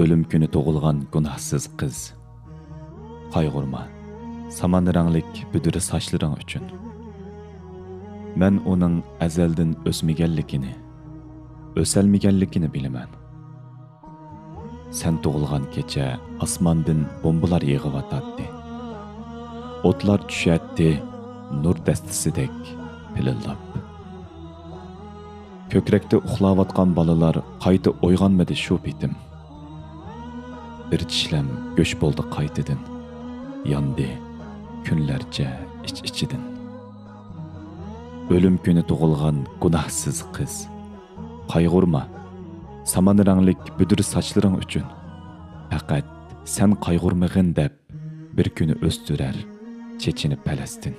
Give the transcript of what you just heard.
Ölüm günü doğulgan günahsız kız. Qayg'urma, saman ranglik büdürü saçların üçün. Men onun əzəldən ösməgənligini, ösəlməgənligini biləmən. Sen doğulgan keçə asmandan bombalar yığıvatatdı. Otlar düşətdi, nur dəstisidek pilillap. Kökrekte uxlavatqan balalar qayta oyğanmadı şu bitim. Bir tişlem göç boldu qaytıdın. Yandı günlerce iç-içidin. Ölüm günü doğulgan günahsız kız. Qayg'urma, saman ranglik büdür saçların üçün. Faqat sen qayg'urmag'in deb bir günü östürer çeçini Palestin.